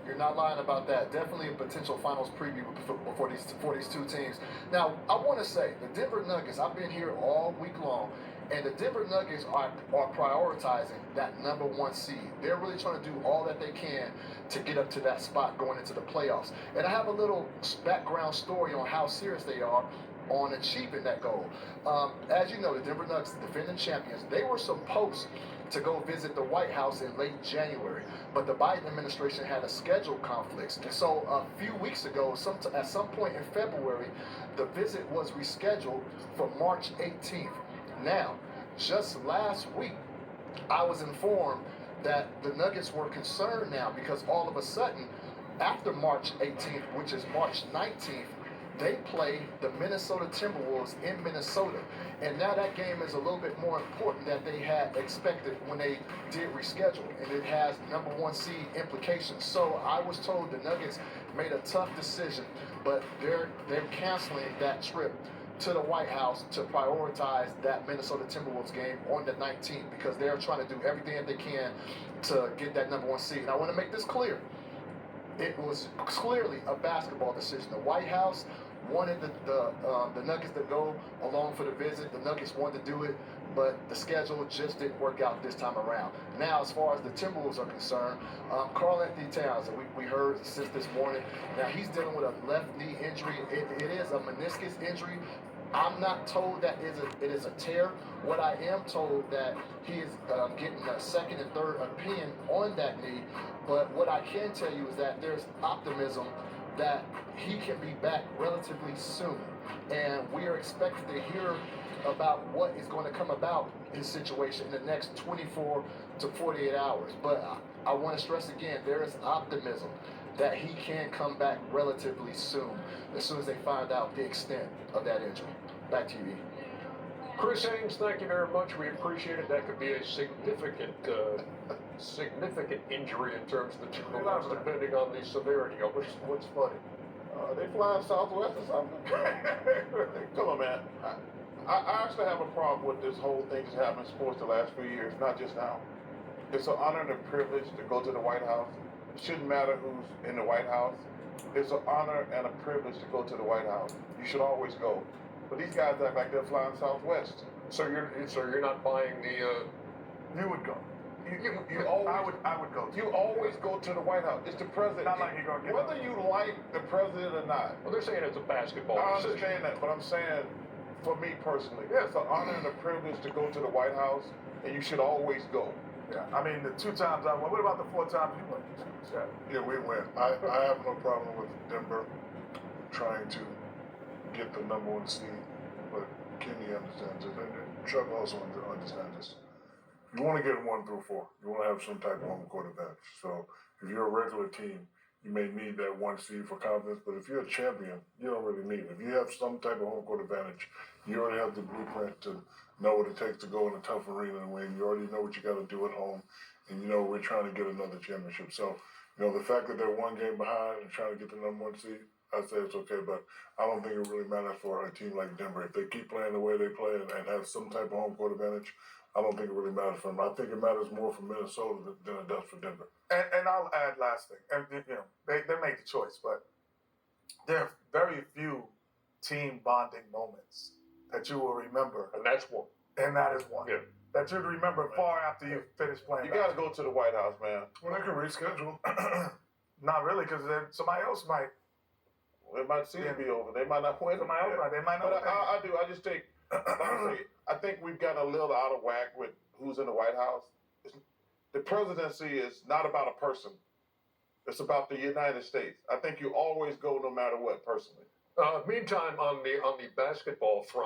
You're not lying about that. Definitely a potential finals preview for these two teams. Now, I want to say the Denver Nuggets. I've been here all week long, and the Denver Nuggets are prioritizing that number one seed. They're really trying to do all that they can to get up to that spot going into the playoffs. And I have a little background story on how serious they are on achieving that goal. As you know, the Denver Nuggets, the defending champions, they were supposed to go visit the White House in late January, but the Biden administration had a schedule conflicts. And so a few weeks ago, at some point in February, the visit was rescheduled for March 18th. Now, just last week, I was informed that the Nuggets were concerned now because all of a sudden, after March 18th, which is March 19th, they play the Minnesota Timberwolves in Minnesota. And now that game is a little bit more important than they had expected when they did reschedule. And it has number one seed implications. So I was told the Nuggets made a tough decision, but they're canceling that trip to the White House to prioritize that Minnesota Timberwolves game on the 19th because they're trying to do everything that they can to get that number one seed. And I want to make this clear. It was clearly a basketball decision. The White House wanted the Nuggets to go along for the visit. The Nuggets wanted to do it, but the schedule just didn't work out this time around. Now, as far as the Timberwolves are concerned, Karl-Anthony Towns, we heard since this morning, now he's dealing with a left knee injury. It is a meniscus injury. I'm not told that it is a tear. What I am told that he is getting a second and third opinion on that knee. But what I can tell you is that there's optimism that he can be back relatively soon. And we are expected to hear about what is going to come about in his situation in the next 24 to 48 hours. But I want to stress again, there is optimism that he can come back relatively soon, as soon as they find out the extent of that injury. Back to you, E. Chris Haynes, thank you very much. We appreciate it. That could be a significant injury in terms of the Timberwolves, depending on the severity of it. What's funny? They flying Southwest or something? Come on, man. I actually have a problem with this whole thing that's happened in sports the last few years, not just now. It's an honor and a privilege to go to the White House. It shouldn't matter who's in the White House. It's an honor and a privilege to go to the White House. You should always go. But these guys act like they're flying Southwest. So you're not buying the. You would go. You always, I would go. You always go to the White House. It's the president. Not like you're gonna get whether you like the president or not. Well, they're saying it's a basketball I decision. understand that, but I'm saying, for me personally, it's an honor and a privilege to go to the White House, and you should always go. Yeah, I mean the 2 times I went. What about the 4 times you went? Yeah, we went. I have no problem with Denver trying to get the number one seed, but Kenny understands it, and Chuck also understands this. You want to get 1 through 4. You want to have some type of home court advantage. So if you're a regular team, you may need that 1 seed for confidence, but if you're a champion, you don't really need it. If you have some type of home court advantage, you already have the blueprint to know what it takes to go in a tough arena and win. You already know what you got to do at home, and you know we're trying to get another championship. So, the fact that they're 1 game behind and trying to get the number 1 seed, I'd say it's okay, but I don't think it really matters for a team like Denver. If they keep playing the way they play and have some type of home court advantage, I don't think it really matters for them. I think it matters more for Minnesota than it does for Denver. And I'll add last thing. And they made the choice, but there are very few team bonding moments that you will remember. And that's one. And that is one. Yeah. That you'd remember far after you finish playing. You got to go to the White House, man. Well, they can reschedule. Not really, because then somebody else might. It might seem to be over. They might not win. Somebody else might. They might not. But I do. I just think, honestly, I think we've got a little out of whack with who's in the White House. The presidency is not about a person. It's about the United States. I think you always go no matter what, personally. Meantime, on the basketball front,